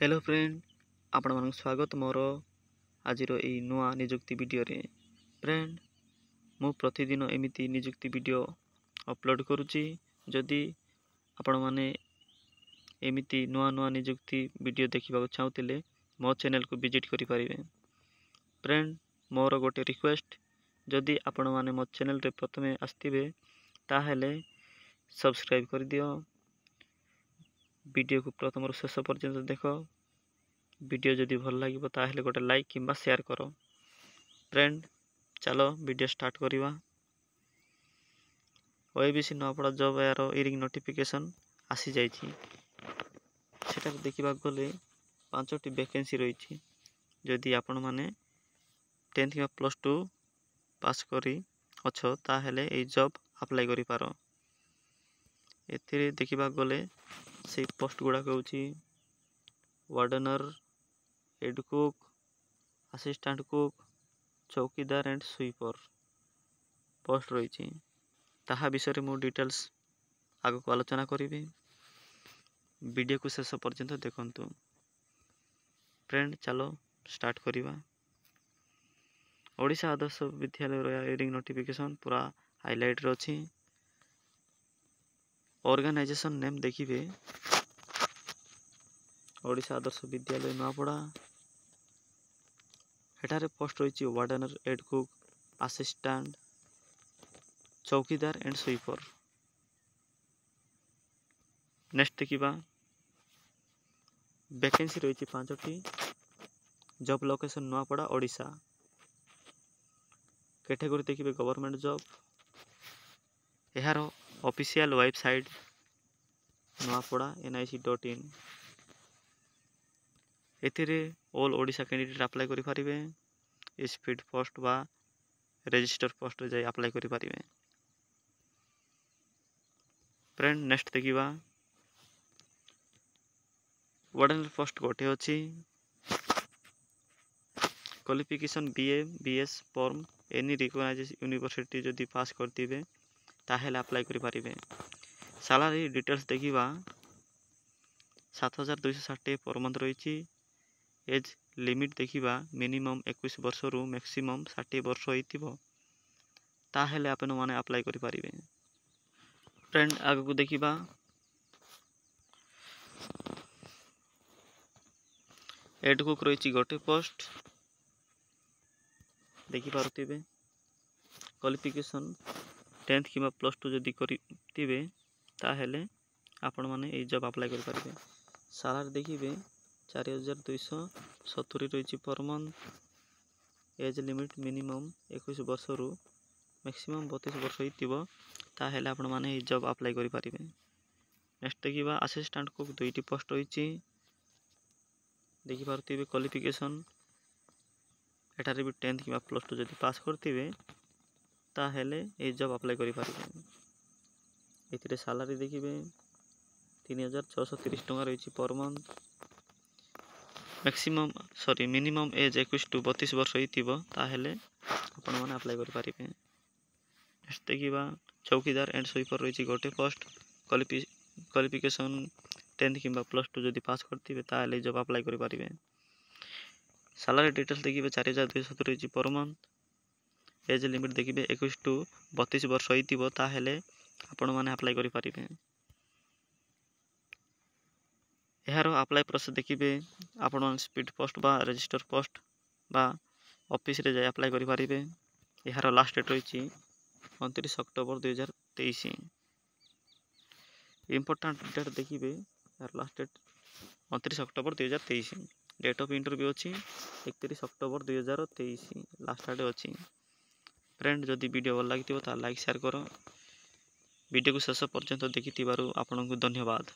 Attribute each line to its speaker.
Speaker 1: Hello friend, आपण मानक स्वागत मोर आज नुआ निजुक्ति वीडियो रे। फ्रेंड, मु प्रतिदिन एमिति निजुक्ति वीडियो अपलोड करुच्ची। जदि आपण माने एमिति नुआ नुआ निजुक्ति वीडियो देखा चाहूले मो चैनल को विजिट करि परिबे। फ्रेंड, मोर गोटे रिक्वेस्ट, जदि आपण माने मो चैनल रे प्रथमे आस्तिबे ताहेले सब्सक्राइब कर दियो। वीडियो को प्रथम शेष पर्यंत देख। वीडियो जदि भल लगे ताहेले गोटे लाइक किंबा शेयर करो। फ्रेंड, चलो वीडियो स्टार्ट करिवा। ओएबीसी नपड़ा जॉब यार इरिंग नोटिफिकेशन आसी जाइछि। सेटा देखिबा गले 5टी वैकेंसी रही। जदि आपण माने 10th किंबा +2 पास करी अच्छो ताहेले ए जॉब अप्लाई करि पारो। एथिरे देखिबा गले से पोस्ट गुडा कहउछि warden, head cook, assistant cook, चौकीदार एंड स्वीपर पोस्ट रही। ताहा विषय मु डिटेल्स आगो को आलोचना करी। वीडियो को शेष पर्यंत देखंतु। फ्रेंड, चलो स्टार्ट करिवा। ओडिशा आदर्श विद्यालय इरिंग नोटिफिकेशन पूरा हाइलाइट रे अछि। ऑर्गेनाइजेशन नेम देखिबे ओडिशा आदर्श विद्यालय नूआपड़ा। एठारे पोस्ट रही वार्डनर, हेड कुक, असिस्टेंट, चौकीदार एंड स्वीपर। नेक्स्ट देखिबा वैकेंसी रही 5टी। Job location Nuapada Odisha. Category देखिबे गवर्नमेंट जॉब। यार ऑफिशियल वेबसाइट नूआपड़ा nic.in। एथिरे ऑल ओडिशा कैंडिडेट अप्लाई करि पारिबे। स्पीड पोस्ट बा रजिस्टर पोस्ट जाय अप्लाई करि पारिबे। फ्रेंड, नेक्स्ट देखिबा वार्डनर पोस्ट गोटे अछि। Qualification BA BS from any recognized university जदि पास करथिबे ताहेले अप्लाई करि पारिबे। सैलरी डिटेल्स देखिबा 7260 पर मंथ रही। एज लिमिट देखिबा मिनिमम 21 वर्ष रु मैक्सिमम 60 वर्ष होइतिबो ताहेले आपण माने अप्लाई करि पारिबे। फ्रेंड, आगो को देखिबा हेड कुक रही गोटे पोस्ट देखि पारुथिबे। क्वालिफिकेशन 10th किंबा +2 जदि करथिबे ताहेले आपण माने ए जॉब अप्लाई करि पारिबे। सैलरी देखिबे 4270 रही per month. Age limit minimum 21 वर्ष रु मैक्सिमम 32 वर्ष होइतिबो ताहेले आपण माने ए जॉब अप्लाई करि पारिबे। नेक्स्ट देखिबा असिस्टेंट कुक 2टी पोस्ट रही। देखि पारुथिबे क्वालिफिकेशन एठारे भी 10th किंबा +2 जदि पास करथिबे ताहेले ए जॉब अप्लाई करि पारिबे। एथिरे सैलरी देखिबे 3630 टंका रही per month. Minimum age 21 to 32 वर्ष होइतिबो ताहेले आपण माने अप्लाई करि पारिबे। नेक्स्ट देखिबा चौकीदार एंड स्वीपर रही गोटे पोस्ट। क्वालिफिकेशन 10th किंबा +2 जदि पास करथिबे ताहेले जॉब अप्लाई करि पारिबे। सैलरी डिटेल्स देखिबे 4270 रही पर मंथ। एज लिमिट देखिबे 21 टू 32 वर्ष होइतिबो ताहेले आपण माने अप्लाई करि पारिबे। यार अप्लाई प्रोसेस देखिबे आपण स्पीड पोस्ट बा रजिस्टर पोस्ट बा ऑफिस रे जाय अप्लाई करि पारिबे। यार लास्ट डेट रही 29 अक्टोबर 2023। इंपोर्टेंट डेट देखिबे यार last date 29 October 2023। Date of interview अछि 31 अक्टोबर 2023 लास्ट डेट अछि। फ्रेंड, जदि वीडियो भल लागिथिबो ता लाइक शेयर करो। वीडियो को शेष पर्यंत देखिथिबारु आपनकु धन्यवाद।